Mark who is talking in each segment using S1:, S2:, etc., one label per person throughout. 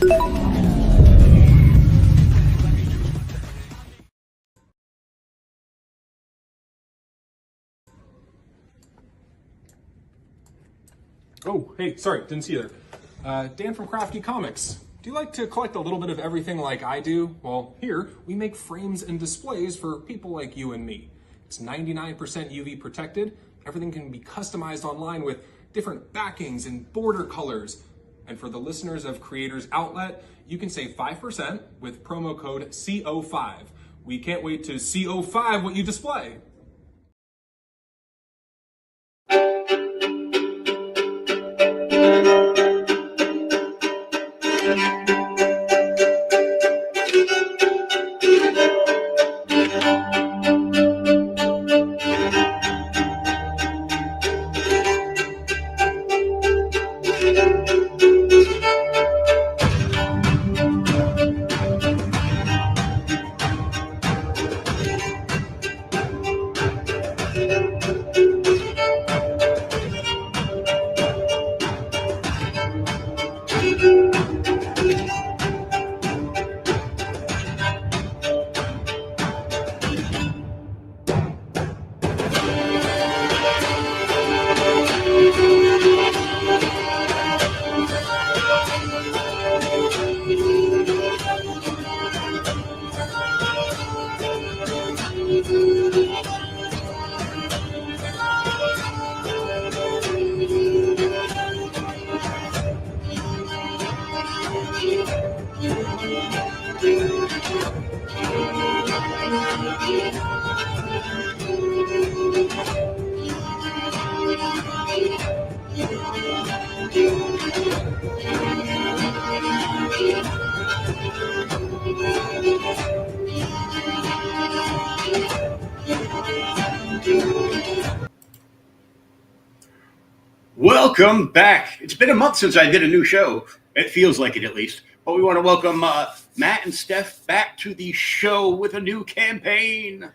S1: Oh, hey, sorry, didn't see you there. Dan from Crafty Comics. Do you like to collect a little bit of everything like I do? Well, here, we make frames and displays for people like you and me. It's 99% UV protected. Everything can be customized online with different backings and border colors. And for the listeners of Creators Outlet, you can save 5% with promo code CO5. We can't wait to CO5 what you display.
S2: Welcome back. It's been a month since I did a new show. It feels like it, at least. But we want to welcome Matt and Steph back to the show with a new campaign.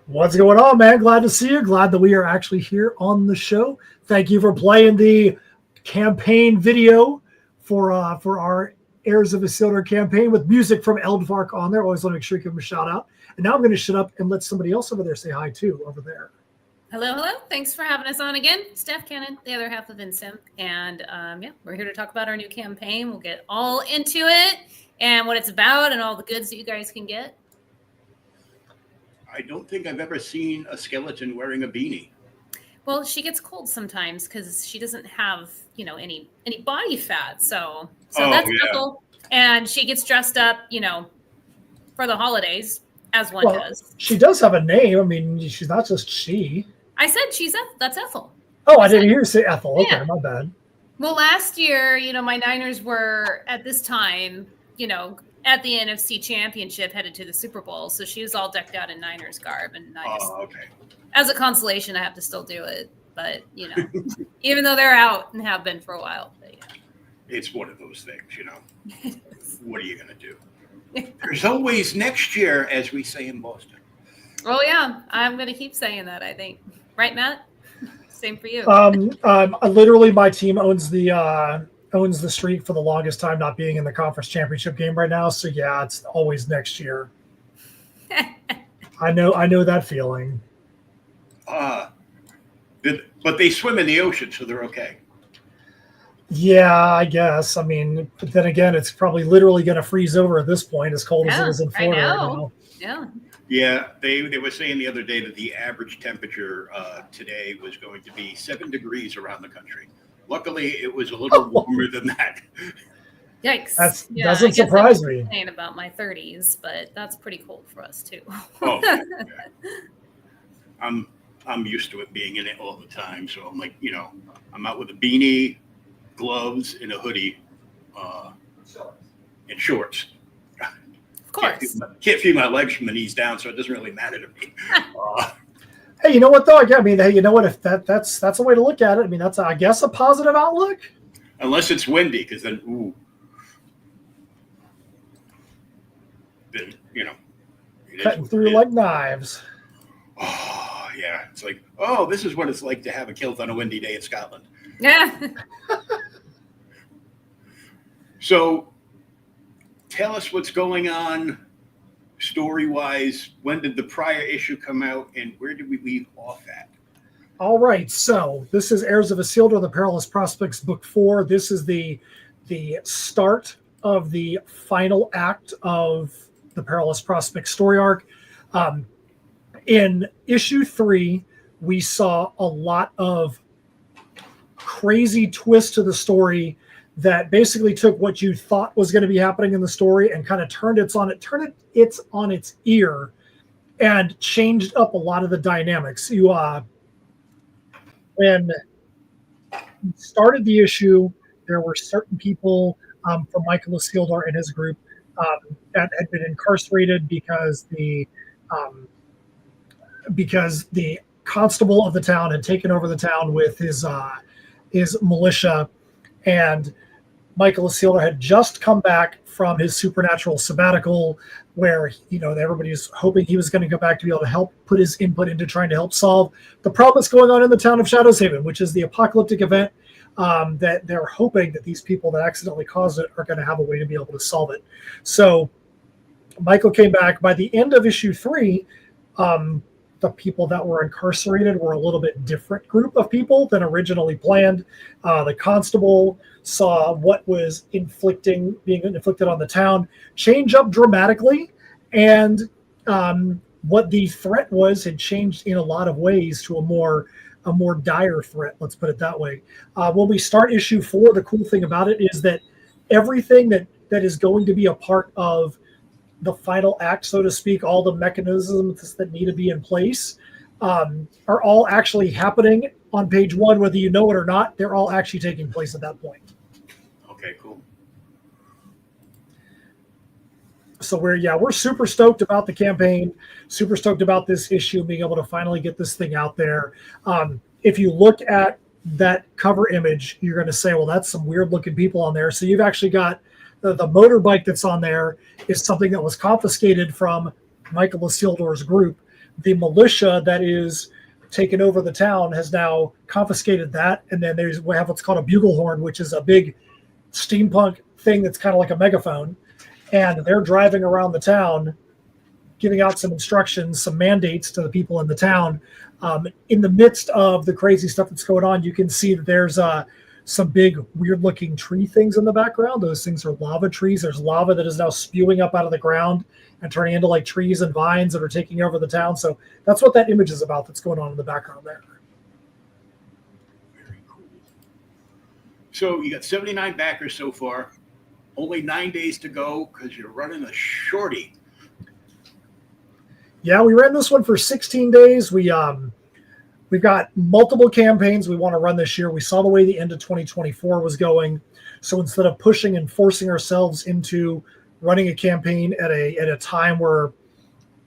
S3: What's going on, man? Glad to see you. Glad that we are actually here on the show. Thank you for playing the campaign video for our Heirs of ISILDUR campaign with music from Eldvark on there. Always want to make sure you give them a shout out. And now I'm going to shut up and let somebody else over there say hi too, over there.
S4: Hello, hello. Thanks for having us on again. Steph Cannon, the other half of InSym. And yeah, we're here to talk about our new campaign. We'll get all into it and what it's about and all the goods that you guys can get.
S2: I don't think I've ever seen a skeleton wearing a beanie.
S4: Well, she gets cold sometimes because she doesn't have, you know, any body fat. So that's Ethel. And she gets dressed up, you know, for the holidays, as one does.
S3: She does have a name. I mean, she's not just she.
S4: I said that's Ethel.
S3: Oh, I didn't hear you say Ethel. Okay, yeah. My bad.
S4: Well, last year, you know, my Niners were at this time, you know, at the NFC Championship, headed to the Super Bowl. So she was all decked out in Niners garb, and as a consolation, I have to still do it. But you know, even though they're out and have been for a while, but, yeah.
S2: It's one of those things, you know. What are you gonna do? There's always next year, as we say in Boston.
S4: Oh yeah, I'm gonna keep saying that. I think, right, Matt? Same for you.
S3: Literally, my team owns the streak for the longest time not being in the conference championship game right now. So yeah, it's always next year. I know that feeling.
S2: But they swim in the ocean, so they're okay.
S3: Yeah, I guess. I mean, but then again, it's probably literally going to freeze over at this point, as cold as it is in Florida right now.
S4: Yeah.
S2: Yeah, they were saying the other day that the average temperature today was going to be 7 degrees around the country. Luckily, it was a little warmer than that.
S4: Yikes!
S3: That doesn't surprise me.
S4: Saying about my 30s, but that's pretty cold for us too.
S2: Oh, yeah. I'm used to it being in it all the time, so I'm like, you know, I'm out with a beanie, gloves, and a hoodie, and shorts.
S4: Of course.
S2: Can't feel my legs from the knees down, so it doesn't really matter to me.
S3: Hey, you know what though? I mean, hey, you know what? If that's a way to look at it. I mean, that's I guess a positive outlook.
S2: Unless it's windy, because then then you know,
S3: cutting through like knives.
S2: Oh yeah, it's like, oh, this is what it's like to have a kilt on a windy day in Scotland.
S4: Yeah.
S2: So tell us what's going on story-wise. When did the prior issue come out, and where did we leave off at?
S3: All right, so this is Heirs of Isildur, the Perilous Prospects, Book 4. This is the start of the final act of the Perilous Prospects story arc. In issue 3, we saw a lot of crazy twists to the story that basically took what you thought was going to be happening in the story and kind of turned it on its ear and changed up a lot of the dynamics. When we started the issue, there were certain people from Michael Isildur and his group that had been incarcerated because the constable of the town had taken over the town with his militia, and Michael Isildur had just come back from his supernatural sabbatical, where everybody was hoping he was going to go back to be able to help put his input into trying to help solve the problem that's going on in the town of Shadow's Haven, which is the apocalyptic event that they're hoping that these people that accidentally caused it are going to have a way to be able to solve it. So Michael came back. By the end of issue 3, the people that were incarcerated were a little bit different group of people than originally planned. The constable saw what was being inflicted on the town change up dramatically, and what the threat was had changed in a lot of ways to a more dire threat. Let's put it that way. When we start issue 4, the cool thing about it is that everything that is going to be a part of the final act, so to speak, all the mechanisms that need to be in place are all actually happening on page 1, whether you know it or not. They're all actually taking place at that point.
S2: Okay, cool.
S3: So we're super stoked about the campaign, super stoked about this issue, being able to finally get this thing out there. If you look at that cover image, you're going to say, well, that's some weird looking people on there. So you've actually got the motorbike that's on there is something that was confiscated from Michael Isildur's group. The militia that is taken over the town has now confiscated that. And then we have what's called a bugle horn, which is a big steampunk thing that's kind of like a megaphone. And they're driving around the town, giving out some instructions, some mandates to the people in the town. In the midst of the crazy stuff that's going on, you can see that there's some big weird-looking tree things in the background. Those things are lava trees. There's lava that is now spewing up out of the ground and turning into like trees and vines that are taking over the town. So that's what that image is about that's going on in the background there.
S2: Very cool. So you got 79 backers so far. Only 9 days to go because you're running a shorty.
S3: Yeah, we ran this one for 16 days. We've got multiple campaigns we want to run this year. We saw the way the end of 2024 was going. So instead of pushing and forcing ourselves into running a campaign at a time where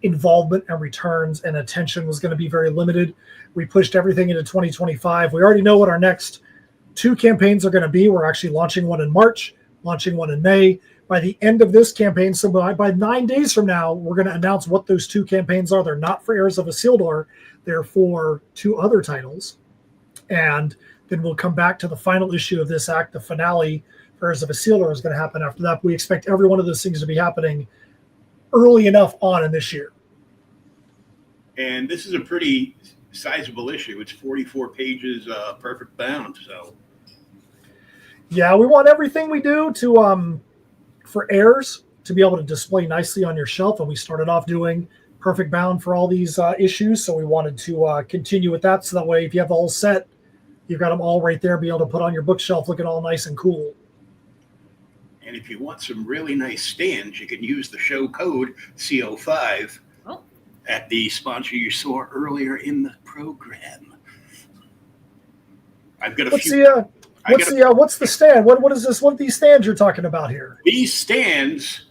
S3: involvement and returns and attention was going to be very limited, we pushed everything into 2025. We already know what our next 2 campaigns are going to be. We're actually launching one in March, launching one in May. By the end of this campaign, so by 9 days from now, we're going to announce what those 2 campaigns are. They're not for Heirs of Isildur. They're for 2 other titles. And then we'll come back to the final issue of this act. The finale for Heirs of Isildur is going to happen after that. We expect every one of those things to be happening early enough on in this year.
S2: And this is a pretty sizable issue. It's 44 pages, perfect bound. So,
S3: yeah, we want everything we do to for heirs to be able to display nicely on your shelf. And we started off doing perfect bound for all these issues. So we wanted to continue with that. So that way, if you have the whole set, you've got them all right there, be able to put on your bookshelf looking all nice and cool.
S2: And if you want some really nice stands, you can use the show code CO5 at the sponsor you saw earlier in the program. I've got a few.
S3: What's the stand? What is this? What are these stands you're talking about here?
S2: These stands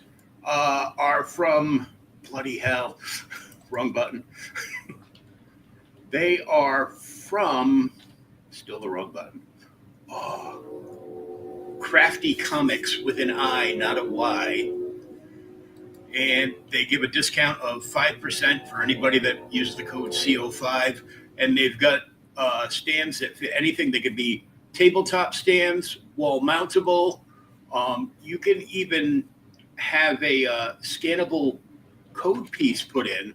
S2: are from bloody hell. Wrong button. They are from still the wrong button. Crafty Comics with an I, not a Y. And they give a discount of 5% for anybody that uses the code CO5. And they've got stands that fit anything. They could be tabletop stands, wall mountable. You can even have a scannable code piece put in,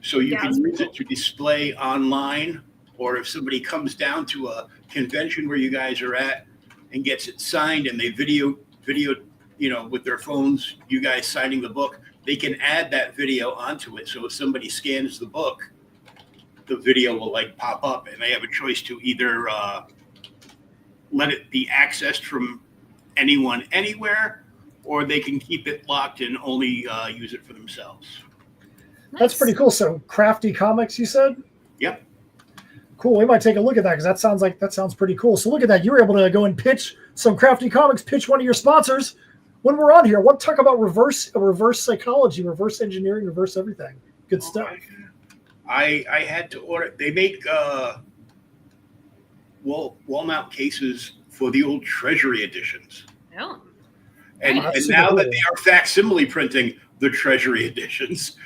S2: so you can use it to display online, or if somebody comes down to a convention where you guys are at and gets it signed and they video, with their phones, you guys signing the book, they can add that video onto it. So if somebody scans the book, the video will like pop up, and they have a choice to either let it be accessed from anyone anywhere, or they can keep it locked and only use it for themselves.
S4: Nice.
S3: That's pretty cool. So Crafty Comics, you said?
S2: Yep.
S3: Cool. We might take a look at that because that sounds pretty cool. So look at that. You were able to go and pitch some Crafty Comics, pitch one of your sponsors. When we're on here, talk about reverse psychology, reverse engineering, reverse everything. Good stuff.
S2: I had to order. They make wall mount cases for the old Treasury editions.
S4: Oh.
S2: And now that they are facsimile printing the Treasury editions.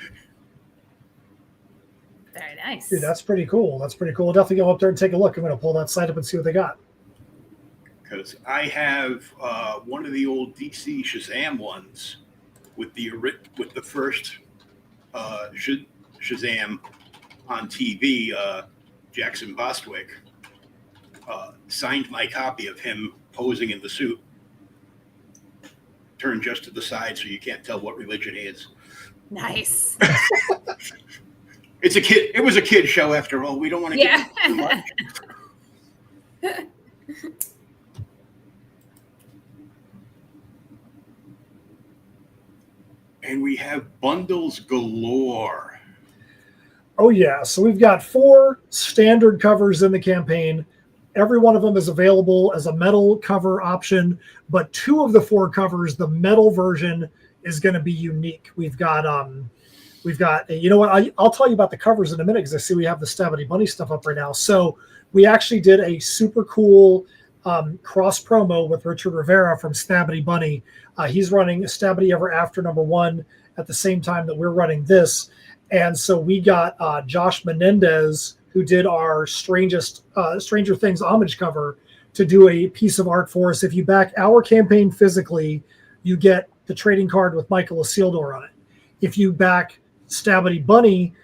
S4: Very nice.
S3: Dude, that's pretty cool. That's pretty cool. We'll definitely go up there and take a look. I'm going to pull that site up and see what they got.
S2: Because I have one of the old DC Shazam ones with the first Shazam on TV, Jackson Bostwick, signed my copy of him posing in the suit, turned just to the side so you can't tell what religion he is.
S4: Nice.
S2: It was a kid show after all. We don't want to get too much. And we have bundles galore.
S3: Oh, yeah. So we've got 4 standard covers in the campaign. Every one of them is available as a metal cover option, but 2 of the 4 covers, the metal version is going to be unique. We've got, you know what? I'll tell you about the covers in a minute because I see we have the Stabity Bunny stuff up right now. So we actually did a super cool cross promo with Richard Rivera from Stabity Bunny. He's running Stabity Ever After #1 at the same time that we're running this. And so we got Josh Menendez, who did our Stranger Things homage cover, to do a piece of art for us. If you back our campaign physically, you get the trading card with Michael ISILDUR on it. If you back Stabity Bunny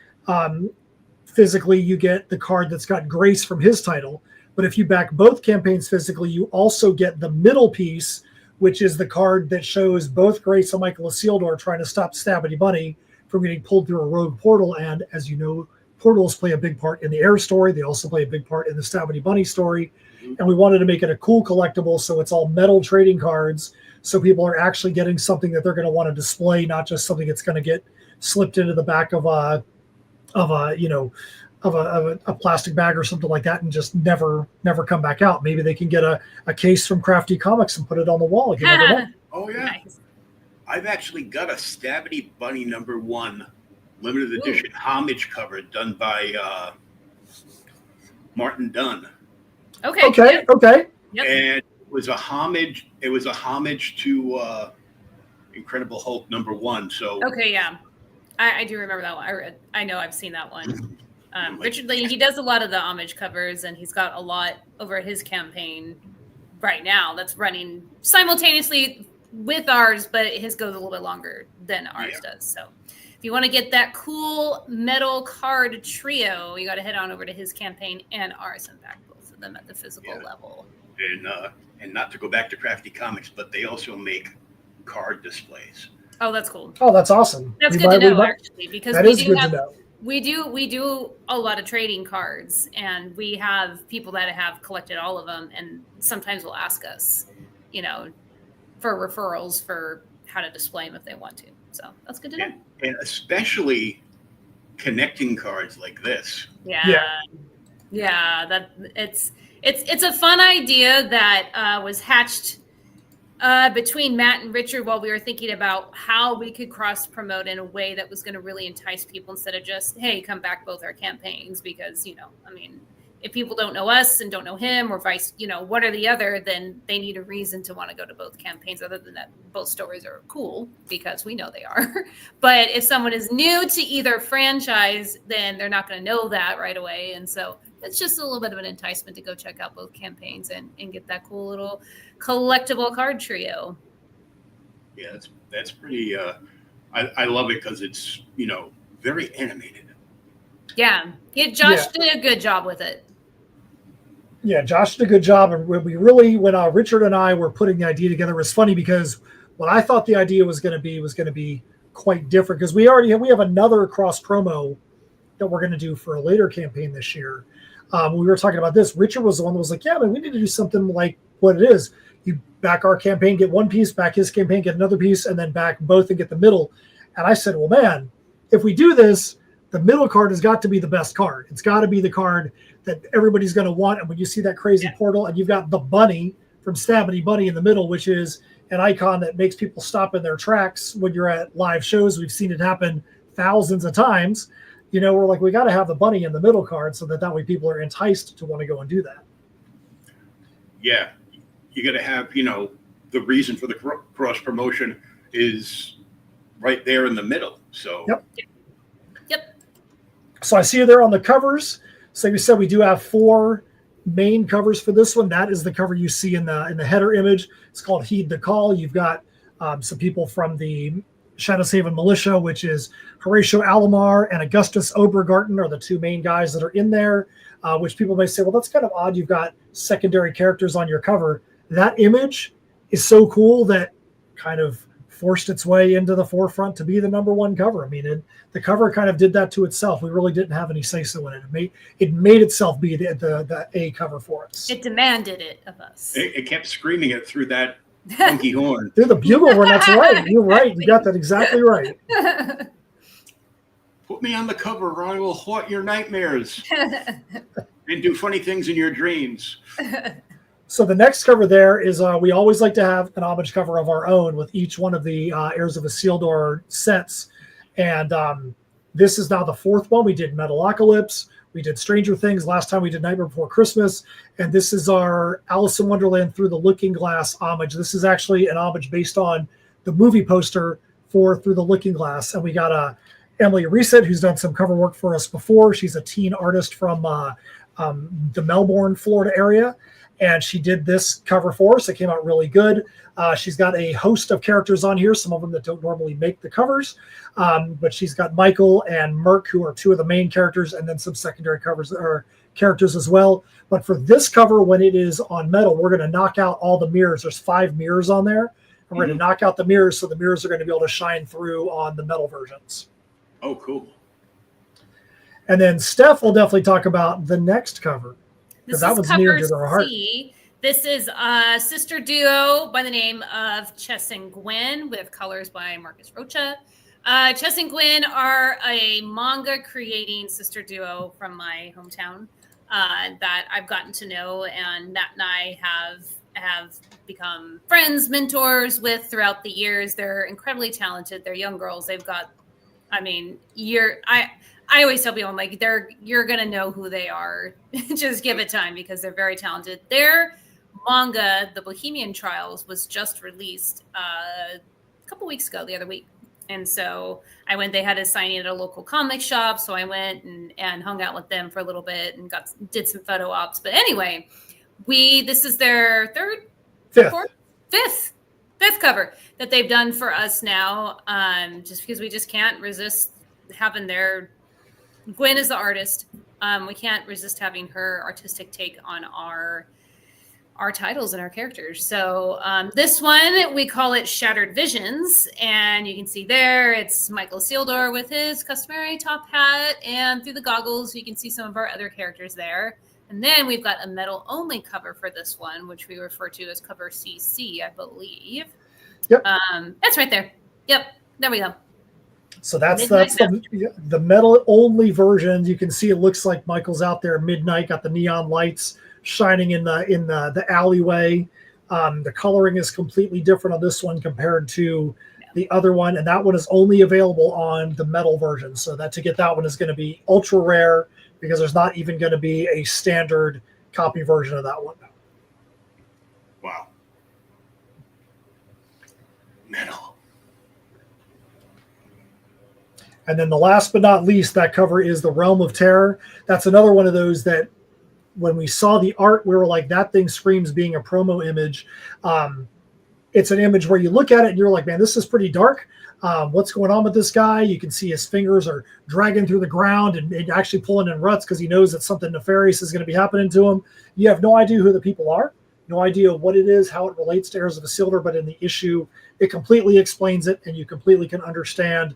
S3: physically, you get the card that's got Grace from his title. But if you back both campaigns physically, you also get the middle piece, which is the card that shows both Grace and Michael ISILDUR trying to stop Stabity Bunny from getting pulled through a rogue portal. And as you know, portals play a big part in the HEIRS story. They also play a big part in the Stabity Bunny story. And we wanted to make it a cool collectible, so it's all metal trading cards, so people are actually getting something that they're going to want to display, not just something that's going to get slipped into the back of a plastic bag or something like that and just never come back out. Maybe they can get a case from Crafty Comics and put it on the wall. You never know.
S2: Oh yeah. Nice. I've actually got a Stabity Bunny #1 limited edition homage cover done by Martin Dunn.
S4: Okay.
S3: Okay.
S4: Yep.
S2: And it was a homage to Incredible Hulk #1. So
S4: okay, yeah. I do remember that one. I know I've seen that one. Richard Lee, he does a lot of the homage covers, and he's got a lot over his campaign right now that's running simultaneously with ours, but his goes a little bit longer than ours does. So if you want to get that cool metal card trio, you got to head on over to his campaign and ours and back both of them at the physical level.
S2: And not to go back to Crafty Comics, but they also make card displays.
S4: Oh, that's cool.
S3: Oh, that's awesome.
S4: That's good to know, actually, because
S3: that is good to know.
S4: We do a lot of trading cards, and we have people that have collected all of them, and sometimes will ask us, for referrals for how to display them if they want to. So that's good to know.
S2: And especially connecting cards like this.
S4: Yeah. That it's a fun idea that was hatched between Matt and Richard while we were thinking about how we could cross promote in a way that was going to really entice people instead of just, hey, come back both our campaigns, because, if people don't know us and don't know him or vice, one or the other, then they need a reason to want to go to both campaigns. Other than that, both stories are cool because we know they are. But if someone is new to either franchise, then they're not going to know that right away. And so it's just a little bit of an enticement to go check out both campaigns and get that cool little collectible card trio.
S2: Yeah, that's pretty. I love it because it's very animated.
S4: Yeah, Josh did a good job with it.
S3: Yeah, Josh did a good job, and we really, when Richard and I were putting the idea together, it was funny because what I thought the idea was going to be quite different, because we have another cross promo that we're going to do for a later campaign this year. We were talking about this. Richard was the one that was like, "Yeah, man, we need to do something like what it is. You back our campaign, get one piece, back his campaign, get another piece, and then back both and get the middle." And I said, "Well, man, if we do this, the middle card has got to be the best card. It's got to be the card that everybody's going to want." And when you see that crazy portal, and you've got the bunny from Stabity Bunny in the middle, which is an icon that makes people stop in their tracks when you're at live shows. We've seen it happen thousands of times. We're like, we got to have the bunny in the middle card so that way people are enticed to want to go and do that.
S2: Yeah, you got to have, the reason for the cross promotion is right there in the middle. So
S4: Yep.
S3: So I see you there on the covers. So you said we do have 4 main covers for this one. That is the cover you see in the header image. It's called Heed the Call. You've got some people from the Shadow's Haven Militia, which is Horatio Alomar and Augustus Obergarten are the 2 main guys that are in there, which people may say, well, that's kind of odd. You've got secondary characters on your cover. That image is so cool that kind of forced its way into the forefront to be the #1 cover. I mean, the cover kind of did that to itself. We really didn't have any say-so in it. It made itself be the A cover for us.
S4: It demanded it of us.
S2: It kept screaming it through that funky horn.
S3: Through the bugle horn, that's right. You're right. You got that exactly right.
S2: Put me on the cover or I will haunt your nightmares and do funny things in your dreams.
S3: So the next cover there is we always like to have an homage cover of our own with each one of the Heirs of Isildur sets. And this is now the 4th one. We did Metalocalypse. We did Stranger Things. Last time we did Nightmare Before Christmas. And this is our Alice in Wonderland Through the Looking Glass homage. This is actually an homage based on the movie poster for Through the Looking Glass. And we got Emily Reset, who's done some cover work for us before. She's a teen artist from the Melbourne, Florida area. And she did this cover for us. It came out really good. She's got a host of characters on here, some of them that don't normally make the covers. But she's got Michael and Merc, who are 2 of the main characters, and then some secondary covers or characters as well. But for this cover, when it is on metal, we're going to knock out all the mirrors. There's 5 mirrors on there. And we're going to knock out the mirrors, so the mirrors are going to be able to shine through on the metal versions.
S2: Oh, cool.
S3: And then Steph will definitely talk about the next cover.
S4: This
S3: that
S4: is
S3: one's
S4: cover
S3: near to our heart.
S4: C. This is a sister duo by the name of Chess and Gwen with colors by Marcus Rocha. Chess and Gwen are a manga creating sister duo from my hometown that I've gotten to know, and Matt and I have become friends, mentors with throughout the years. They're incredibly talented. They're young girls. They've got, I always tell people, I'm like, you're going to know who they are. Just give it time, because they're very talented. Their manga, The Bohemian Trials, was just released a couple weeks ago, the other week. And so I went, they had a signing at a local comic shop. So I went and hung out with them for a little bit and did some photo ops. But anyway, this is their fifth cover that they've done for us now. Just because we just can't resist having Gwen is the artist. We can't resist having her artistic take on our titles and our characters. So this one, we call it Shattered Visions. And you can see there, it's Michael Isildur with his customary top hat, and through the goggles, you can see some of our other characters there. And then we've got a metal-only cover for this one, which we refer to as cover CC, I believe.
S3: Yep.
S4: That's right there. Yep. There we go.
S3: So that's the metal-only version. You can see it looks like Michael's out there at midnight, got the neon lights shining in the alleyway. The coloring is completely different on this one compared to the other one, and that one is only available on the metal version. So that to get that one is going to be ultra rare, because there's not even going to be a standard copy version of that one.
S2: Wow. Metal.
S3: And then the last but not least, that cover is The Realm of Terror. That's another one of those that when we saw the art, we were like, that thing screams being a promo image. it's an image where you look at it and you're like, man, this is pretty dark. What's going on with this guy? You can see his fingers are dragging through the ground and actually pulling in ruts because he knows that something nefarious is going to be happening to him. You have no idea who the people are, no idea what it is, how it relates to Heirs of Isildur, but in the issue, it completely explains it, and you completely can understand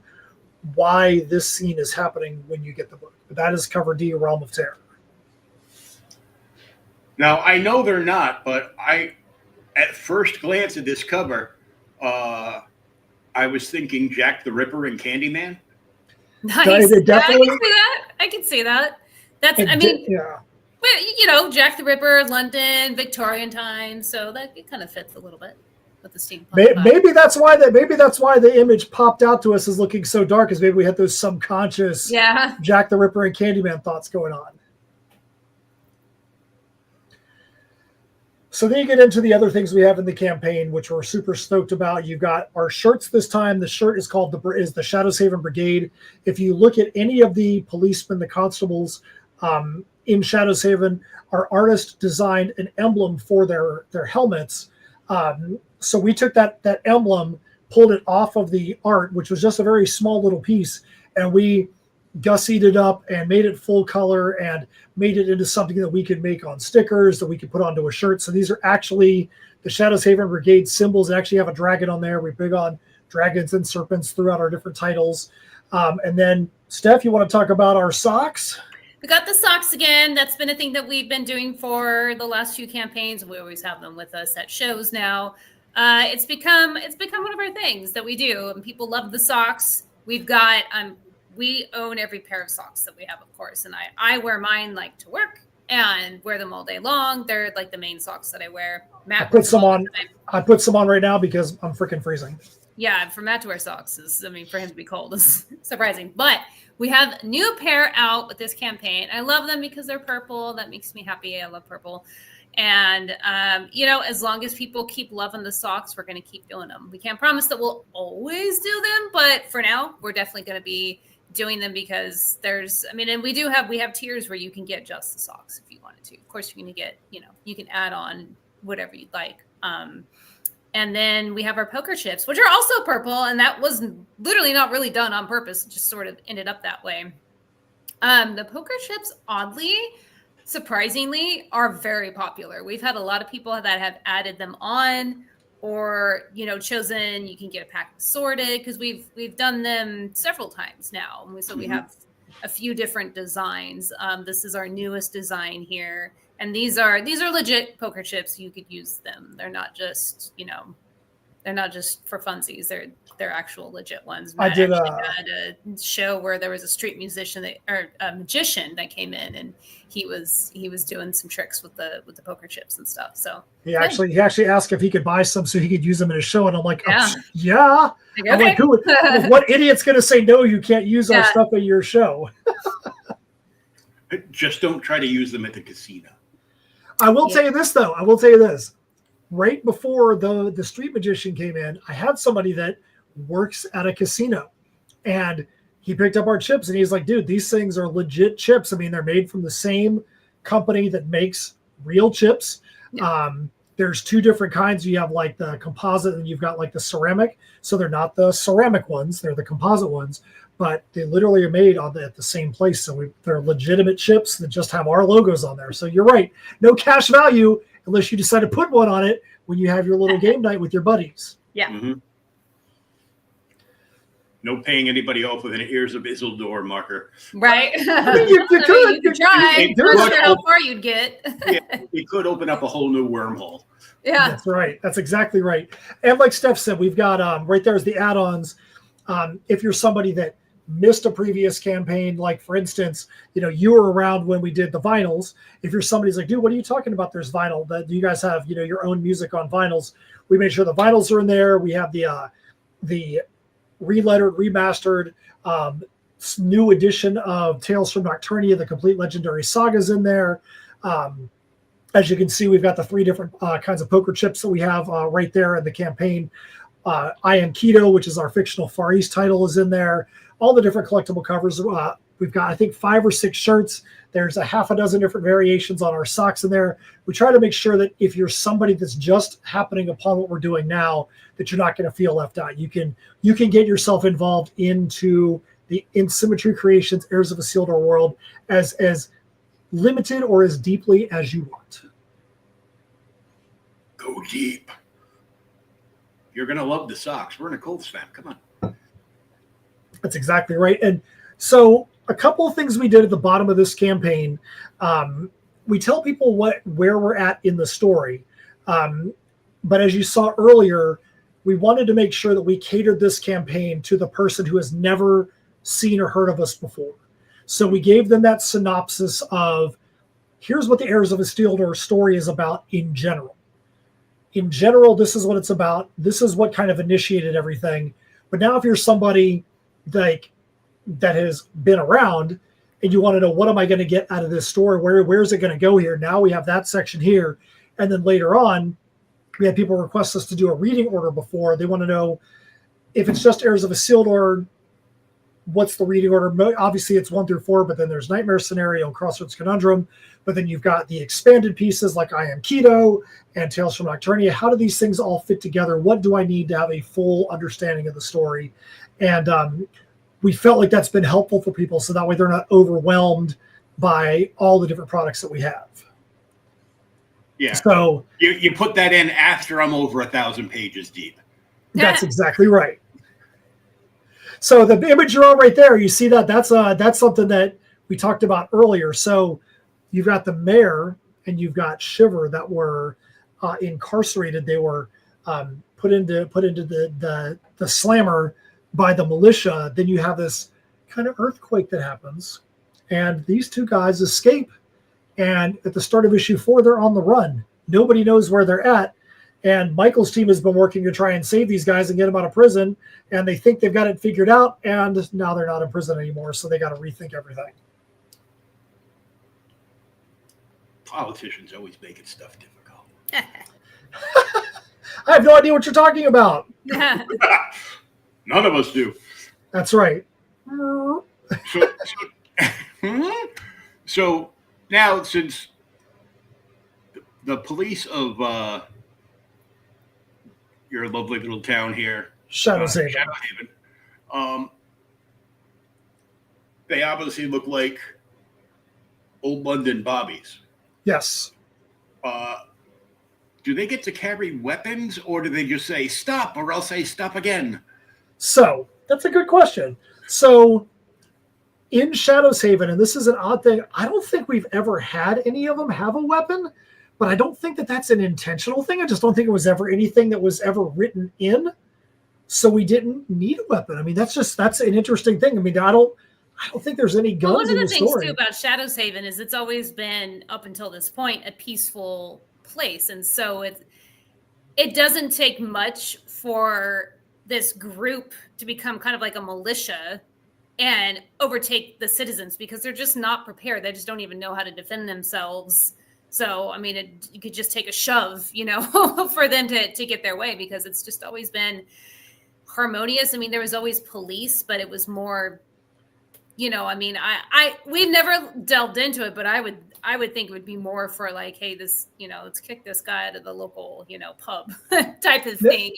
S3: why this scene is happening when you get the book. But that is cover D, Realm of Terror.
S2: Now, I know they're not, but at first glance at this cover, I was thinking Jack the Ripper and Candyman.
S4: Nice.
S3: Definitely,
S4: I can see that. That's, I mean,
S3: yeah.
S4: Well, you know, Jack the Ripper, London, Victorian times, so that it kind of fits a little bit with the steampunk.
S3: Maybe that's why the image popped out to us as looking so dark, is maybe we had those subconscious Jack the Ripper and Candyman thoughts going on. So then you get into the other things we have in the campaign, which we're super stoked about. You've got our shirts this time. The shirt is called the Shadowshaven Brigade. If you look at any of the policemen, the constables in Shadowshaven, our artist designed an emblem for their helmets. So we took that emblem, pulled it off of the art, which was just a very small little piece, and we gussied it up and made it full color and made it into something that we could make on stickers that we could put onto a shirt. So these are actually the Shadowshaven Brigade symbols. They actually have a dragon on there. We're big on dragons and serpents throughout our different titles. And then, Steph, you want to talk about our socks?
S4: We got the socks again. That's been a thing that we've been doing for the last few campaigns. We always have them with us at shows now. It's become one of our things that we do, and people love the socks. We've got we own every pair of socks that we have, of course, and I wear mine like to work and wear them all day long. They're like the main socks that I wear. Matt,
S3: I put some on right now because I'm freaking freezing.
S4: Yeah, for Matt to wear socks for him to be cold is surprising. But we have a new pair out with this campaign. I love them because they're purple. That makes me happy. I love purple. And, as long as people keep loving the socks, we're going to keep doing them. We can't promise that we'll always do them, but for now, we're definitely going to be doing them because and we have tiers where you can get just the socks if you wanted to. Of course, you're going to get, you can add on whatever you'd like. And then we have our poker chips, which are also purple. And that was literally not really done on purpose. It just sort of ended up that way. The poker chips, oddly, surprisingly, are very popular. We've had a lot of people that have added them on or, chosen, you can get a pack sorted because we've done them several times now. So we have a few different designs. This is our newest design here. And these are legit poker chips. You could use them. They're not just, they're not just for funsies. They're actual legit ones. Matt had a show where there was a street musician or a magician that came in, and he was doing some tricks with the poker chips and stuff. So he actually asked if he could buy some so he could use them in his show, and I'm like,
S3: yeah.
S4: Okay.
S3: I'm like, what idiot's going to say no? You can't use our stuff at your show.
S2: Just don't try to use them at the casino.
S3: I will tell you this, though. I will tell you this. Right before the street magician came in, I had somebody that works at a casino, and he picked up our chips, and he's like, dude, these things are legit chips. I mean, they're made from the same company that makes real chips. Yeah. There's two different kinds. You have like the composite, and you've got like the ceramic. So they're not the ceramic ones. They're the composite ones. But they literally are made at the same place. So they're legitimate chips that just have our logos on there. So you're right. No cash value unless you decide to put one on it when you have your little game night with your buddies.
S4: Yeah.
S2: Mm-hmm. No paying anybody off with an Heirs of Isildur marker.
S4: Right.
S3: I mean, you could.
S4: You try. I'm not sure how far you'd get.
S2: It could open up a whole new wormhole.
S4: Yeah.
S3: That's right. That's exactly right. And like Steph said, we've got right there's the add-ons. If you're somebody that missed a previous campaign, like for instance, you were around when we did the vinyls. If you're somebody's like, dude, what are you talking about? There's vinyl. That you guys have, your own music on vinyls. We made sure the vinyls are in there. We have the relettered, remastered, new edition of Tales from Nocturnia, the complete legendary sagas in there. As you can see, we've got the three different kinds of poker chips that we have right there in the campaign. I Am Keto, which is our fictional Far East title, is in there. All the different collectible covers. We've got, I think, 5 or 6 shirts. There's a half a dozen different variations on our socks in there. We try to make sure that if you're somebody that's just happening upon what we're doing now, that you're not going to feel left out. You can get yourself involved into the InSymmetry Creations Heirs of Isildur world as limited or as deeply as you want.
S2: Go deep. You're going to love the socks. We're in a Colts fan. Come on.
S3: That's exactly right. And so a couple of things we did at the bottom of this campaign, we tell people where we're at in the story. But as you saw earlier, we wanted to make sure that we catered this campaign to the person who has never seen or heard of us before. So we gave them that synopsis of, here's what the Heirs of Isildur story is about in general. In general, this is what it's about. This is what kind of initiated everything. But now if you're somebody like that has been around and you want to know, what am I going to get out of this story? Where is it going to go here? Now we have that section here. And then later on, we had people request us to do a reading order before. They want to know if it's just Heirs of Isildur, what's the reading order? Obviously it's 1 through 4, but then there's Nightmare Scenario and Crossroads Conundrum. But then you've got the expanded pieces like I Am Keto and Tales from Nocturnia. How do these things all fit together? What do I need to have a full understanding of the story? And we felt like that's been helpful for people, so that way they're not overwhelmed by all the different products that we have.
S2: Yeah.
S3: So
S2: you put that in after I'm over 1,000 pages deep.
S3: That's exactly right. So the image you're on right there, you see that that's something that we talked about earlier. So you've got the mayor and you've got Shiver that were incarcerated. They were put into the slammer by the militia. Then you have this kind of earthquake that happens, and these 2 guys escape. And at the start of issue 4, they're on the run. Nobody knows where they're at. And Michael's team has been working to try and save these guys and get them out of prison. And they think they've got it figured out. And now they're not in prison anymore. So they got to rethink everything.
S2: Politicians always making stuff difficult.
S3: I have no idea what you're talking about.
S2: None of us do.
S3: That's right.
S2: So now, since the police of your lovely little town here, Shadowhaven, they obviously look like old London bobbies.
S3: Yes.
S2: Do they get to carry weapons, or do they just say stop, or else say stop again?
S3: So that's a good question. So in Shadowhaven, and this is an odd thing, I don't think we've ever had any of them have a weapon, but I don't think that that's an intentional thing. I just don't think it was ever anything that was ever written in. So we didn't need a weapon. I mean, that's an interesting thing. I mean, I don't think there's any guns in the story.
S4: One of the things too about Shadowhaven is it's always been, up until this point, a peaceful place. And so it doesn't take much for this group to become kind of like a militia and overtake the citizens, because they're just not prepared. They just don't even know how to defend themselves. So, I mean, you could just take a shove, for them to get their way, because it's just always been harmonious. I mean, there was always police, but it was more, we've never delved into it, but I would think it would be more for like, hey, this, let's kick this guy out of the local, pub type of thing.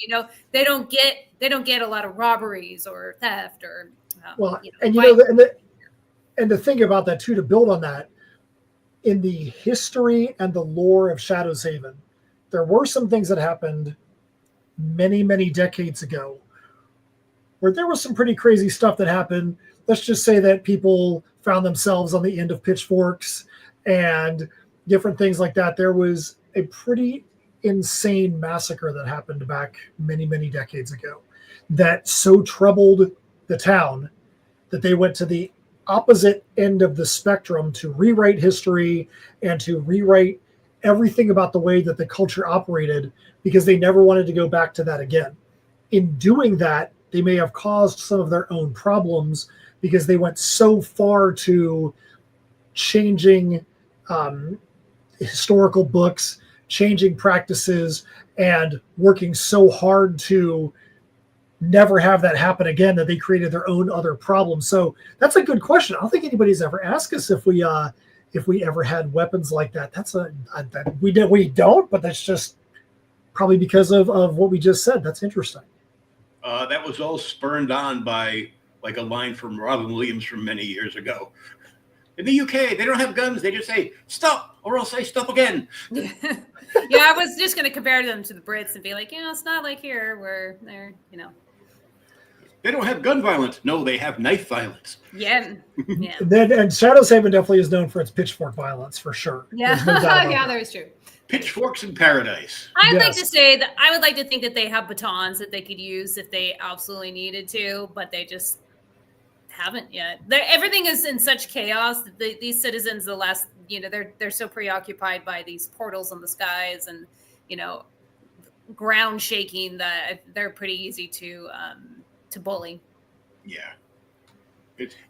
S4: They don't get a lot of robberies or theft or,
S3: and the thing about that too, to build on that, in the history and the lore of Shadowhaven, there were some things that happened many, many decades ago where there was some pretty crazy stuff that happened. Let's just say that people found themselves on the end of pitchforks and different things like that. There was a pretty insane massacre that happened back many, many decades ago that so troubled the town that they went to the opposite end of the spectrum to rewrite history and to rewrite everything about the way that the culture operated, because they never wanted to go back to that again. In doing that, they may have caused some of their own problems because they went so far to changing historical books, changing practices, and working so hard to never have that happen again, that they created their own other problems. So that's a good question. I don't think anybody's ever asked us if we ever had weapons like that. We don't, but that's just probably because of what we just said. That's interesting.
S2: That was all spurned on by like a line from Robin Williams from many years ago. In the UK, they don't have guns. They just say, stop, or I'll say stop again.
S4: Yeah, I was just going to compare them to the Brits and be like, it's not like here where they're,
S2: They don't have gun violence. No, they have knife violence.
S4: Yeah. Yeah.
S3: And Shadow's Haven definitely is known for its pitchfork violence, for sure.
S4: Yeah.
S3: No
S4: Yeah, that is true.
S2: Pitchforks in paradise.
S4: I'd like to say that I would like to think that they have batons that they could use if they absolutely needed to, but they just haven't yet. Everything is in such chaos that these citizens, they're so preoccupied by these portals in the skies and ground shaking that they're pretty easy to bully.
S2: Yeah.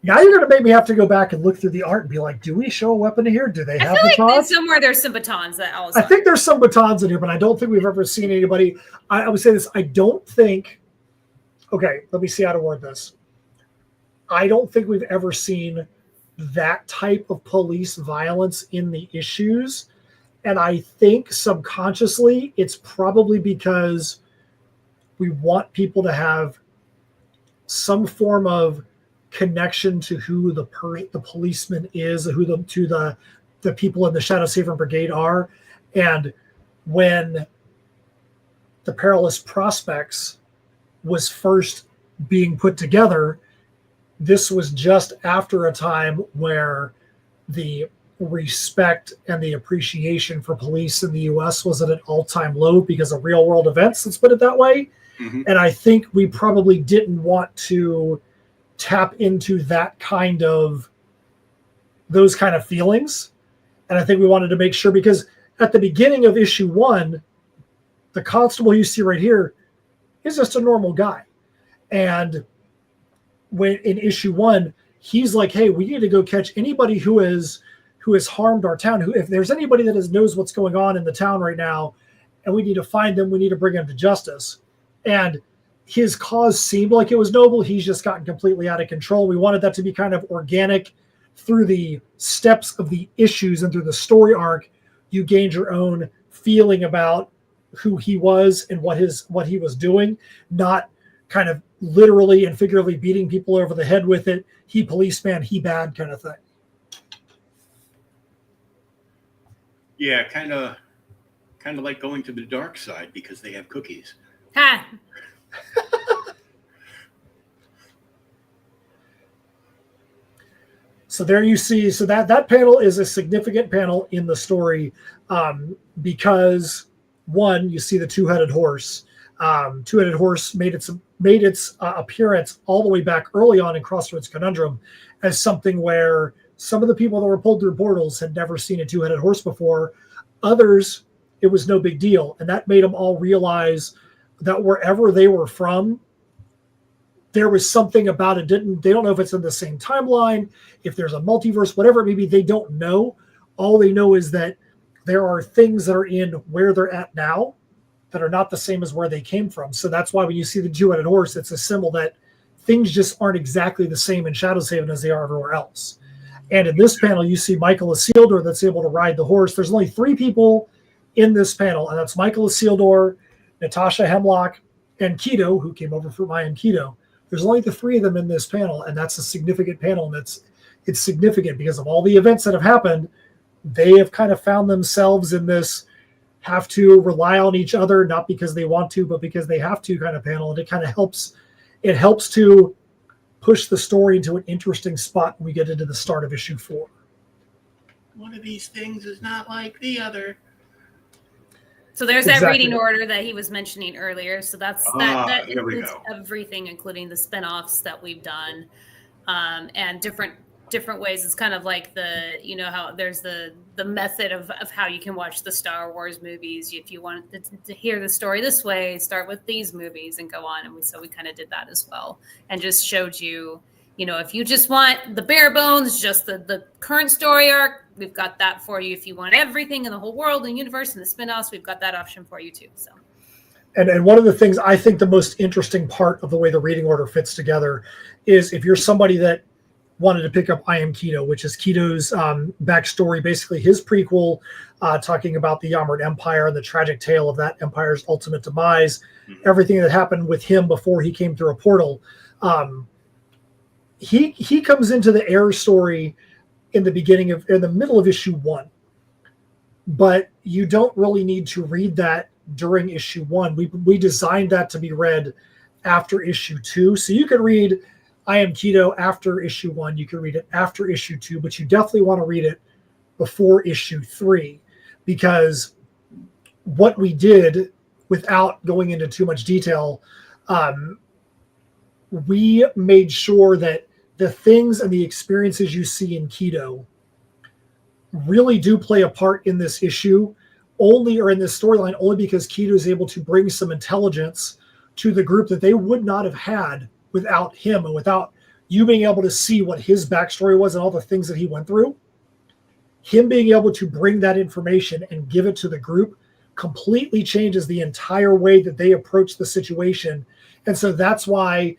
S3: Now you're going to make me have to go back and look through the art and be like, do we show a weapon here? Do they have batons?
S4: Like somewhere there's some batons that also.
S3: I think there's some batons in here, but I don't think we've ever seen anybody. I would say this. I don't think. Okay, let me see how to word this. I don't think we've ever seen that type of police violence in the issues. And I think subconsciously it's probably because we want people to have some form of connection to who the policeman is, to the people in the Shadow Saver Brigade are. And when the Perilous Prospects was first being put together, this was just after a time where the respect and the appreciation for police in the U.S. was at an all-time low because of real-world events, let's put it that way. Mm-hmm. And I think we probably didn't want to tap into those kind of feelings. And I think we wanted to make sure, because at the beginning of issue 1, the constable you see right here is just a normal guy. And when in issue 1, he's like, hey, we need to go catch anybody who has harmed our town. If there's anybody that knows what's going on in the town right now, and we need to find them, we need to bring them to justice. And his cause seemed like it was noble. He's just gotten completely out of control. We wanted that to be kind of organic through the steps of the issues and through the story arc. You gained your own feeling about who he was and what he was doing, not kind of literally and figuratively beating people over the head with it. He policeman, he bad kind of thing.
S2: Yeah, kind of like going to the dark side because they have cookies.
S4: Ha!
S3: So there you see, so that panel is a significant panel in the story because, one, you see the two-headed horse. Two-headed horse made its appearance all the way back early on in Crossroads Conundrum as something where some of the people that were pulled through portals had never seen a two-headed horse before. Others, it was no big deal, and that made them all realize that wherever they were from, there was something about it. They don't know if it's in the same timeline, if there's a multiverse, whatever it may be, they don't know. All they know is that there are things that are in where they're at now that are not the same as where they came from. So that's why when you see the two-headed horse, it's a symbol that things just aren't exactly the same in Shadow's Haven as they are everywhere else. And in this panel, you see Michael ISILDUR that's able to ride the horse. There's only 3 people in this panel, and that's Michael ISILDUR, Natasha Hemlock, and Keto, who came over from I Am Keto. There's only the 3 of them in this panel, and that's a significant panel, and it's significant because of all the events that have happened. They have kind of found themselves in this have to rely on each other, not because they want to, but because they have to kind of panel, and it kind of helps. It helps to push the story into an interesting spot when we get into the start of issue 4.
S2: One of these things is not like the other.
S4: So there's that reading order that he was mentioning earlier. So that includes everything, including the spinoffs that we've done, and different ways. It's kind of like how there's the method of how you can watch the Star Wars movies. If you want to hear the story this way, start with these movies and go on. And we kind of did that as well, and just showed you, if you just want the bare bones, just the current story arc, we've got that for you. If you want everything in the whole world and universe and the spinoffs, we've got that option for you too. So
S3: And one of the things I think the most interesting part of the way the reading order fits together is if you're somebody that wanted to pick up I Am Keto, which is Keto's backstory, basically his prequel, talking about the Yamart Empire and the tragic tale of that empire's ultimate demise, everything that happened with him before he came through a portal. He comes into the HEIRS story in the middle of issue 1, but you don't really need to read that during issue 1. We designed that to be read after issue 2, so you can read I Am Keto after issue 1. You can read it after issue 2, but you definitely want to read it before issue 3, because what we did, without going into too much detail, we made sure that the things and the experiences you see in Keto really do play a part in this issue, or in this storyline, only because Keto is able to bring some intelligence to the group that they would not have had without him, and without you being able to see what his backstory was and all the things that he went through. Him being able to bring that information and give it to the group completely changes the entire way that they approach the situation. And so that's why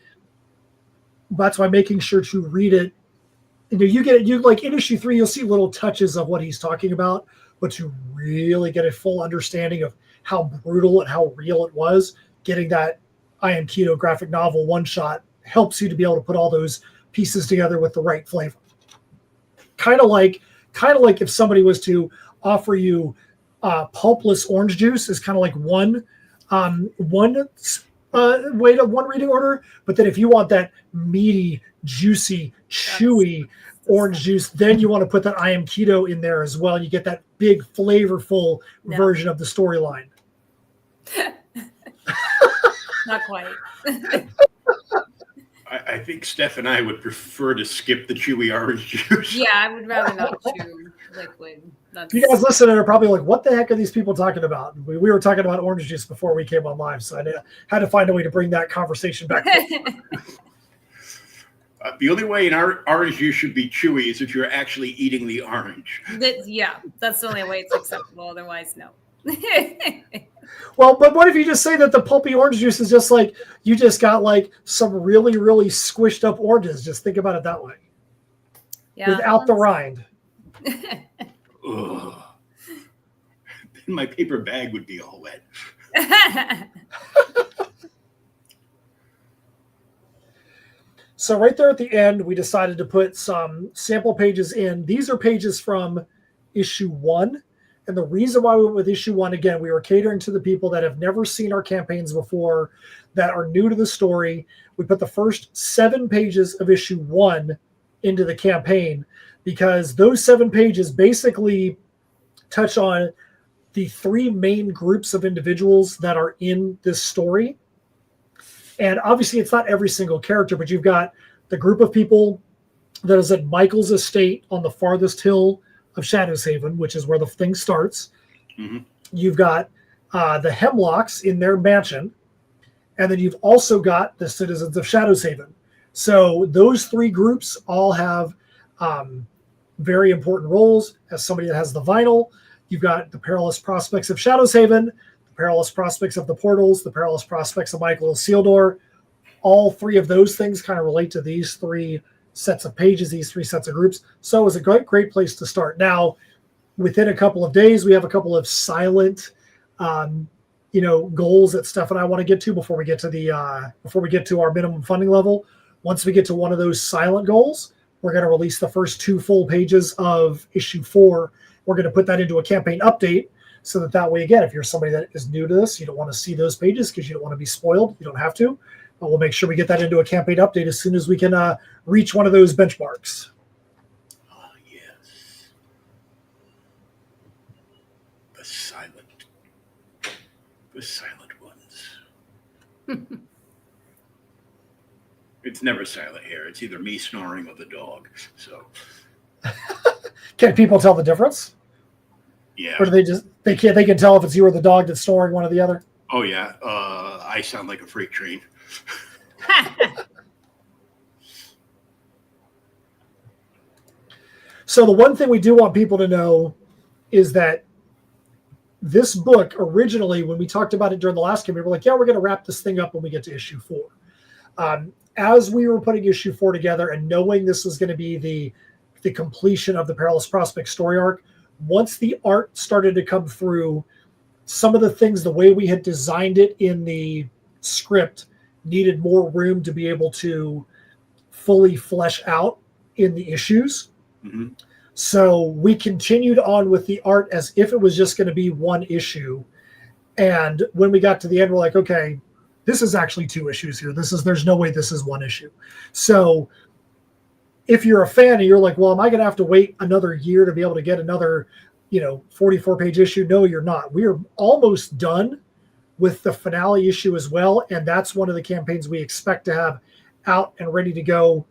S3: making sure to read it, you like in issue 3, you'll see little touches of what he's talking about, but to really get a full understanding of how brutal and how real it was, getting that I Am Keto graphic novel one shot helps you to be able to put all those pieces together with the right flavor. Kind of like if somebody was to offer you pulpless orange juice is kind of like one reading order, but then if you want that meaty, juicy, chewy orange juice, then you want to put that I Am Keto in there as well. You get that big, flavorful version of the storyline.
S4: Not quite.
S2: I think Steph and I would prefer to skip the chewy orange juice.
S4: Yeah, I would rather not chew liquid.
S3: You guys listening are probably like, what the heck are these people talking about? We were talking about orange juice before we came on live, so I had to find a way to bring that conversation back.
S2: The only way an orange juice should be chewy is if you're actually eating the orange.
S4: That's the only way it's acceptable. Otherwise, no.
S3: Well, but what if you just say that the pulpy orange juice is just like you just got like some really, really squished up oranges? Just think about it that way. Yeah, without the rind.
S2: Ugh. Then my paper bag would be all wet.
S3: So right there at the end, we decided to put some sample pages in. These are pages from issue 1. And the reason why we went with issue 1, again, we were catering to the people that have never seen our campaigns before, that are new to the story. We put the first 7 pages of issue 1 into the campaign because those 7 pages basically touch on the 3 main groups of individuals that are in this story. And obviously it's not every single character, but you've got the group of people that is at Michael's estate on the farthest hill of Shadow's Haven, which is where the thing starts. Mm-hmm. You've got the Hemlocks in their mansion. And then you've also got the citizens of Shadow's Haven. So those 3 groups all have very important roles. As somebody that has the vinyl, you've got the perilous prospects of Shadow's Haven, the perilous prospects of the portals, the perilous prospects of Michael ISILDUR. All 3 of those things kind of relate to these 3 sets of pages, these 3 sets of groups. So it was a great place to start. Now, within a couple of days, we have a couple of silent, goals that Steph and I want to get to before we get to our minimum funding level. Once we get to one of those silent goals, we're going to release the first 2 full pages of issue 4. We're going to put that into a campaign update so that way, again, if you're somebody that is new to this, you don't want to see those pages because you don't want to be spoiled. You don't have to. But we'll make sure we get that into a campaign update as soon as we can reach one of those benchmarks.
S2: Oh, yes. The silent ones. It's never silent here. It's either me snoring or the dog. So,
S3: can people tell the difference?
S2: Yeah.
S3: Or do they can tell if it's you or the dog that's snoring, one or the other?
S2: Oh yeah. I sound like a freight train.
S3: So the one thing we do want people to know is that this book originally, when we talked about it during the last game, we were like, yeah, we're going to wrap this thing up when we get to issue 4. As we were putting issue 4 together and knowing this was going to be the completion of the Perilous Prospect story arc, once the art started to come through, some of the things, the way we had designed it in the script, needed more room to be able to fully flesh out in the issues. Mm-hmm. So we continued on with the art as if it was just going to be one issue. And when we got to the end, we're like, okay, this is actually 2 issues here. There's no way this is one issue. So if you're a fan and you're like, well, am I going to have to wait another year to be able to get another, 44-page issue? No, you're not. We are almost done with the finale issue as well. And that's one of the campaigns we expect to have out and ready to go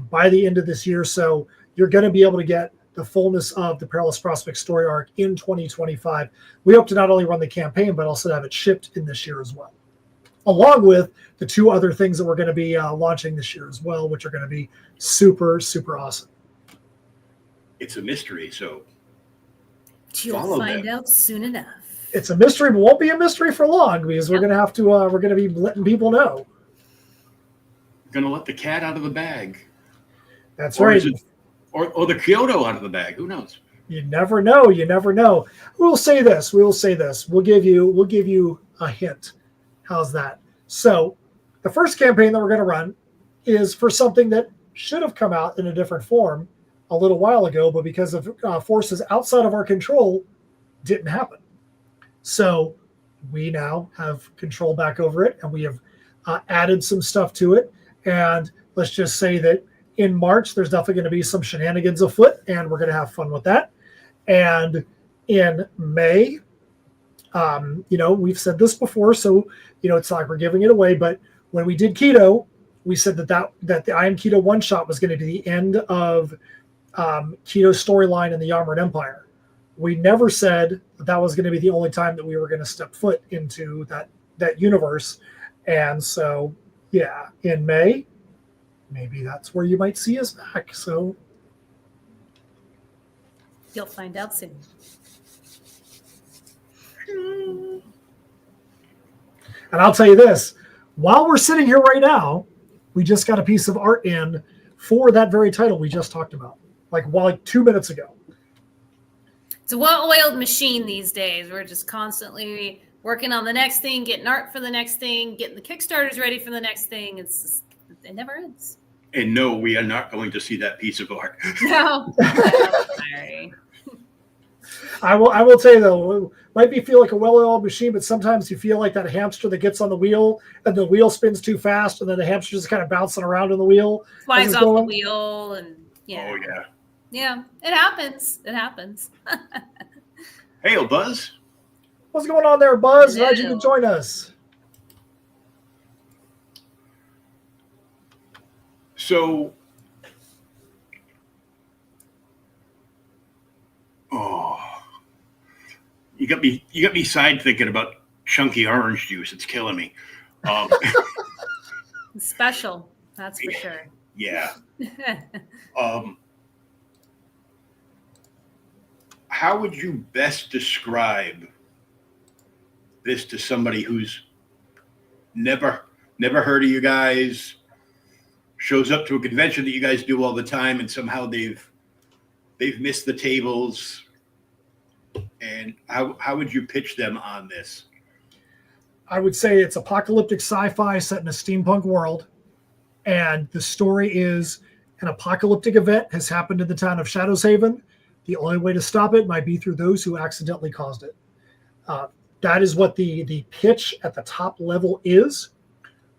S3: by the end of this year. So you're going to be able to get the fullness of the Perilous Prospect story arc in 2025. We hope to not only run the campaign, but also have it shipped in this year as well, along with the 2 other things that we're going to be launching this year as well, which are going to be super, super awesome.
S2: It's a mystery, so
S4: you'll find out soon enough.
S3: It's a mystery, but won't be a mystery for long because we're going to have to. We're going to be letting people know.
S2: Going to let the cat out of the bag.
S3: That's right.
S2: Or the Kyoto out of the bag. Who knows?
S3: You never know. You never know. We'll say this. We'll give you a hint. How's that? So the first campaign that we're going to run is for something that should have come out in a different form a little while ago, but because of forces outside of our control, didn't happen. So we now have control back over it, and we have added some stuff to it. And let's just say that in March, there's definitely going to be some shenanigans afoot, and we're going to have fun with that. And in May, we've said this before, so, it's like we're giving it away. But when we did Keto, we said that the I Am Keto one-shot was going to be the end of Keto's storyline in the Armored Empire. We never said that was going to be the only time that we were going to step foot into that universe. And so, yeah, in May, maybe that's where you might see us back. So
S4: you'll find out soon.
S3: And I'll tell you this, while we're sitting here right now, we just got a piece of art in for that very title we just talked about, like 2 minutes ago.
S4: It's a well-oiled machine these days. We're just constantly working on the next thing, getting art for the next thing, getting the Kickstarters ready for the next thing. It never ends.
S2: And no, we are not going to see that piece of art.
S4: No. Sorry.
S3: I will tell you though, it might feel like a well-oiled machine, but sometimes you feel like that hamster that gets on the wheel and the wheel spins too fast, and then the hamster just kind of bouncing around on the wheel,
S4: flies off the wheel, and
S2: yeah. Oh yeah.
S4: Yeah, it happens. It happens.
S2: Hey, Buzz.
S3: What's going on there, Buzz? Glad you could join us.
S2: So, you got me side thinking about chunky orange juice. It's killing me.
S4: Special, that's for sure.
S2: Yeah. How would you best describe this to somebody who's never heard of you guys, shows up to a convention that you guys do all the time, and somehow they've missed the tables? And how would you pitch them on this?
S3: I would say it's apocalyptic sci-fi set in a steampunk world, and the story is an apocalyptic event has happened in the town of Shadows Haven. The only way to stop it might be through those who accidentally caused it. That is what the pitch at the top level is.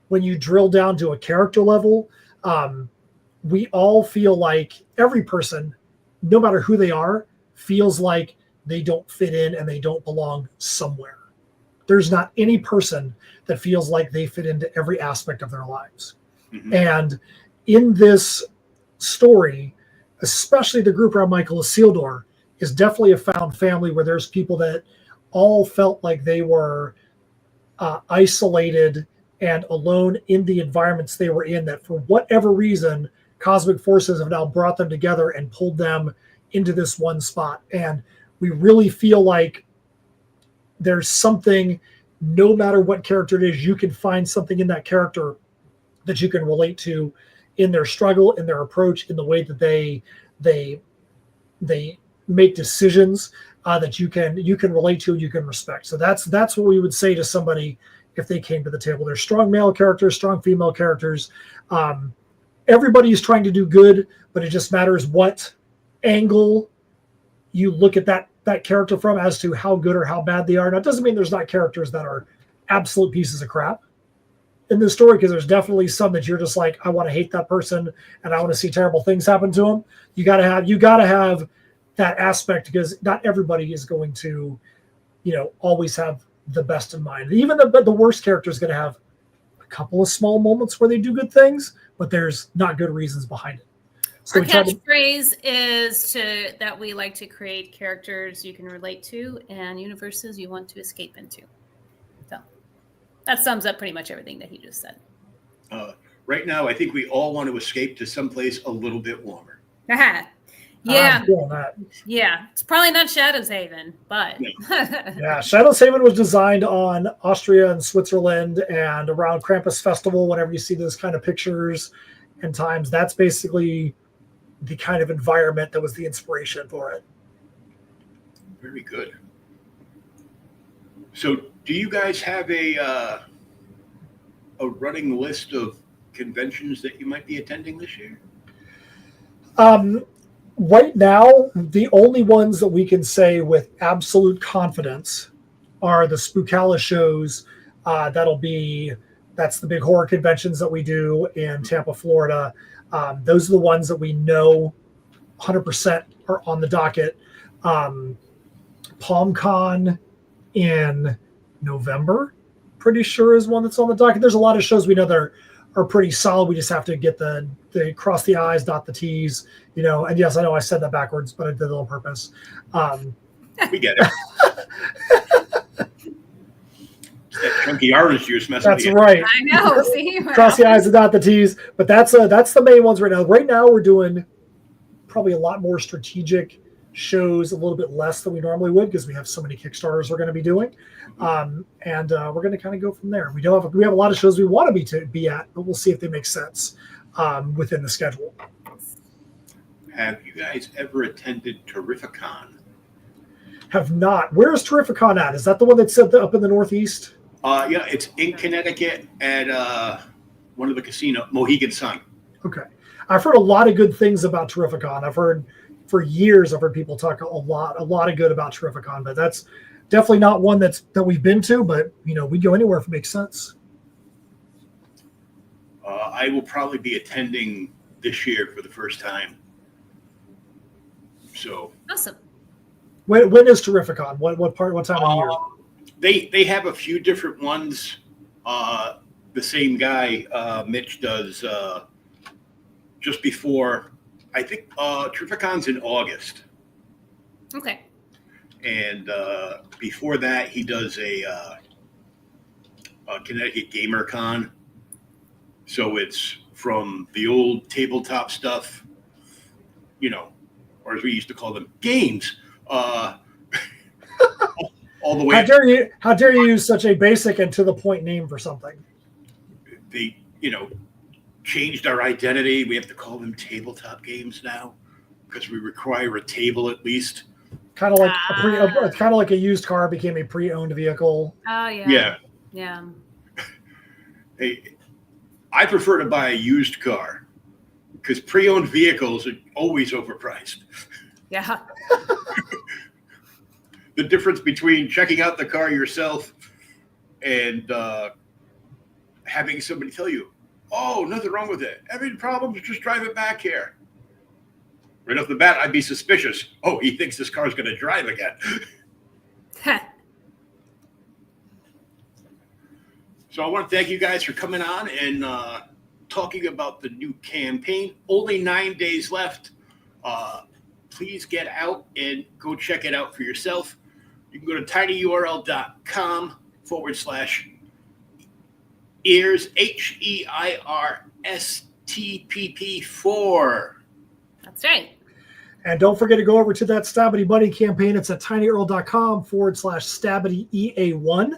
S3: When you drill down to a character level, we all feel like every person, no matter who they are, feels like they don't fit in and they don't belong somewhere. There's not any person that feels like they fit into every aspect of their lives. Mm-hmm. And in this story, especially the group around Michael ISILDUR, is definitely a found family where there's people that all felt like they were isolated and alone in the environments they were in, that for whatever reason, cosmic forces have now brought them together and pulled them into this one spot. And we really feel like there's something, no matter what character it is, you can find something in that character that you can relate to in their struggle, in their approach, in the way that they make decisions that you can relate to, you can respect. So that's what we would say to somebody if they came to the table. There's strong male characters, strong female characters. Everybody is trying to do good, but it just matters what angle you look at that character from as to how good or how bad they are. Now, it doesn't mean there's not characters that are absolute pieces of crap in this story, because there's definitely some that you're just like, I want to hate that person and I want to see terrible things happen to them. You gotta have that aspect, because not everybody is going to, always have the best in mind. Even the worst character is going to have a couple of small moments where they do good things, but there's not good reasons behind it. So
S4: our catchphrase is that we like to create characters you can relate to and universes you want to escape into. So that sums up pretty much everything that he just said.
S2: Right now, I think we all want to escape to someplace a little bit warmer.
S4: Yeah. Yeah. It's probably not Shadow's Haven, but.
S3: Yeah. Shadow's Haven was designed on Austria and Switzerland and around Krampus Festival. Whenever you see those kind of pictures and times, that's basically the kind of environment that was the inspiration for it.
S2: Very good. So do you guys have a running list of conventions that you might be attending this year?
S3: Right now, the only ones that we can say with absolute confidence are the Spookala shows. That's the big horror conventions that we do in Tampa, Florida. Those are the ones that we know 100% are on the docket. PalmCon in November, pretty sure, is one that's on the docket. There's a lot of shows we know that are pretty solid. We just have to get the cross the I's, dot the T's, and yes, I know I said that backwards, but I did it on purpose.
S2: We get it. That chunky orange juice messing
S3: That's
S2: with you.
S3: right.
S4: I know. See?
S3: Cross the I's and dot the T's. But that's the main ones right now. Right now, we're doing probably a lot more strategic shows, a little bit less than we normally would, because we have so many Kickstarters we're going to be doing. And we're going to kind of go from there. We have a lot of shows we want to be at, but we'll see if they make sense within the schedule.
S2: Have you guys ever attended Terrificon?
S3: Have not. Where is Terrificon at? Is that the one that's up in the Northeast?
S2: Yeah, it's in Connecticut at one of the casinos, Mohegan Sun.
S3: Okay. I've heard a lot of good things about Terrificon. For years, I've heard people talk a lot of good about Terrificon, but that's definitely not one that we've been to, but we'd go anywhere if it makes sense.
S2: I will probably be attending this year for the first time. So
S4: awesome.
S3: When is Terrificon? What time of the year?
S2: They have a few different ones. The same guy, Mitch, does just before. I think Terrificon's in August.
S4: Okay.
S2: And before that, he does a Connecticut Gamer Con. So it's from the old tabletop stuff, or as we used to call them, games. All the way.
S3: How dare you use such a basic and to the point name for something?
S2: They, changed our identity. We have to call them tabletop games now because we require a table at least.
S3: Kind of like kind of like a used car became a pre-owned vehicle.
S4: Oh yeah. Yeah.
S2: Hey, I prefer to buy a used car because pre-owned vehicles are always overpriced.
S4: Yeah.
S2: The difference between checking out the car yourself and having somebody tell you, "Oh, nothing wrong with it. Every problem is just drive it back here." Right off the bat, I'd be suspicious. Oh, he thinks this car's going to drive again. So I want to thank you guys for coming on and talking about the new campaign. Only 9 days left. Please get out and go check it out for yourself. You can go to tinyurl.com/HEIRS, HEIRSTPP4.
S4: That's right.
S3: And don't forget to go over to that Stabity Buddy campaign. It's at tinyurl.com/StabityEA1.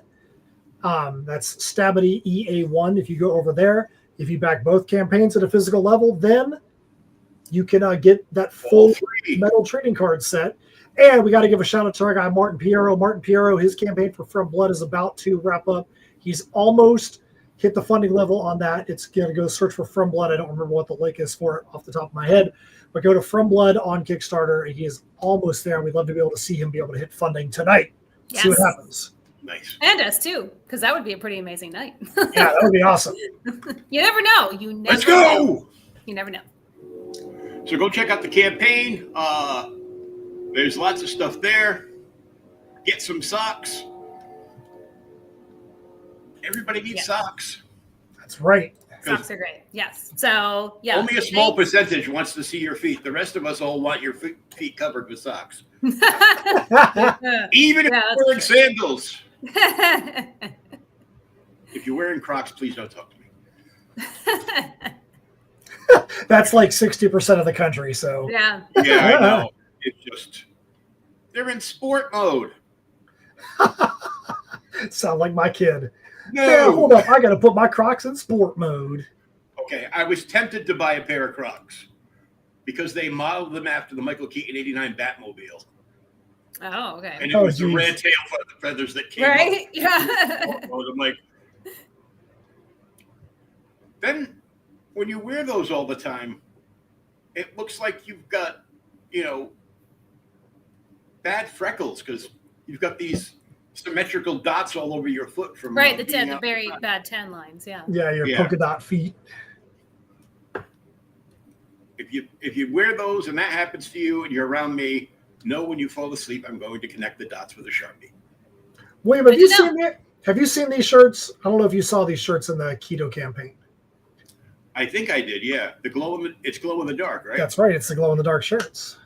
S3: That's Stabity EA1. If you go over there, if you back both campaigns at a physical level, then you can get that full metal trading card set. And we got to give a shout out to our guy, Martin Piero. Martin Piero, his campaign for From Blood is about to wrap up. He's almost hit the funding level on that. It's going to go search for From Blood. I don't remember what the link is for it off the top of my head, but go to From Blood on Kickstarter. He is almost there. We'd love to be able to see him be able to hit funding tonight.
S4: Yes.
S3: See what happens.
S2: Nice.
S4: And us too, because that would be a pretty amazing night.
S3: Yeah, that would be awesome.
S4: You never know.
S2: Let's go.
S4: Know. You never know.
S2: So go check out the campaign. There's lots of stuff there. Get some socks. Everybody needs socks.
S3: That's right.
S4: Socks are great. Yes. So, yeah.
S2: Only a small percentage wants to see your feet. The rest of us all want your feet covered with socks. Even if you're wearing sandals. If you're wearing Crocs, please don't talk to me.
S3: That's like 60% of the country. So
S4: yeah,
S2: I know. It's just they're in sport mode.
S3: Sound like my kid.
S2: No,
S3: yeah, hold up. I got to put my Crocs in sport mode.
S2: Okay, I was tempted to buy a pair of Crocs because they modeled them after the Michael Keaton '89 Batmobile.
S4: Oh, okay.
S2: And it was the red tail feathers that came
S4: right?
S2: up.
S4: Yeah.
S2: I'm like, then when you wear those all the time, it looks like you've got, bad freckles because you've got these symmetrical dots all over your foot from
S4: right. The very bad tan lines. Yeah.
S3: Yeah, your polka dot feet.
S2: If you wear those and that happens to you and you're around me, know when you fall asleep, I'm going to connect the dots with a Sharpie.
S3: William, have you seen these shirts? I don't know if you saw these shirts in the keto campaign.
S2: I think I did, yeah. It's glow in the dark, right?
S3: That's right. It's the glow in the dark shirts.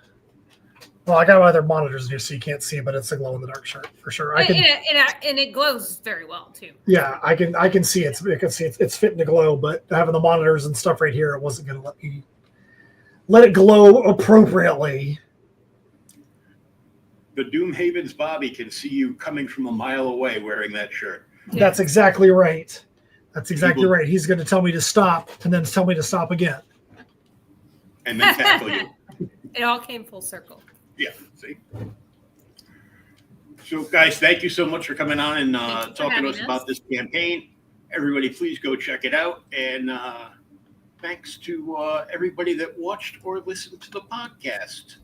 S3: Well, I got my other monitors here, so you can't see it, but it's a glow in the dark shirt for sure.
S4: And it glows very well too.
S3: Yeah, I can see it. I can see it's fitting to glow, but having the monitors and stuff right here, it wasn't going to let it glow appropriately.
S2: The Doomhaven's Bobby can see you coming from a mile away wearing that shirt.
S3: Yeah. That's exactly right. That's exactly right. He's going to tell me to stop and then tell me to stop again.
S2: And then tackle you.
S4: It all came full circle.
S2: Yeah, see? So, guys, thank you so much for coming on and talking to us about this campaign. Everybody, please go check it out. And thanks to everybody that watched or listened to the podcast.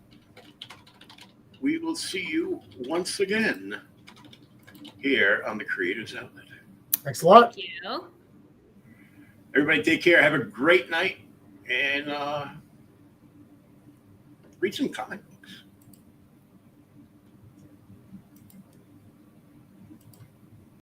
S2: We will see you once again here on the Creators Outlet.
S3: Thanks a lot.
S4: Thank you.
S2: Everybody take care. Have a great night. And read some comic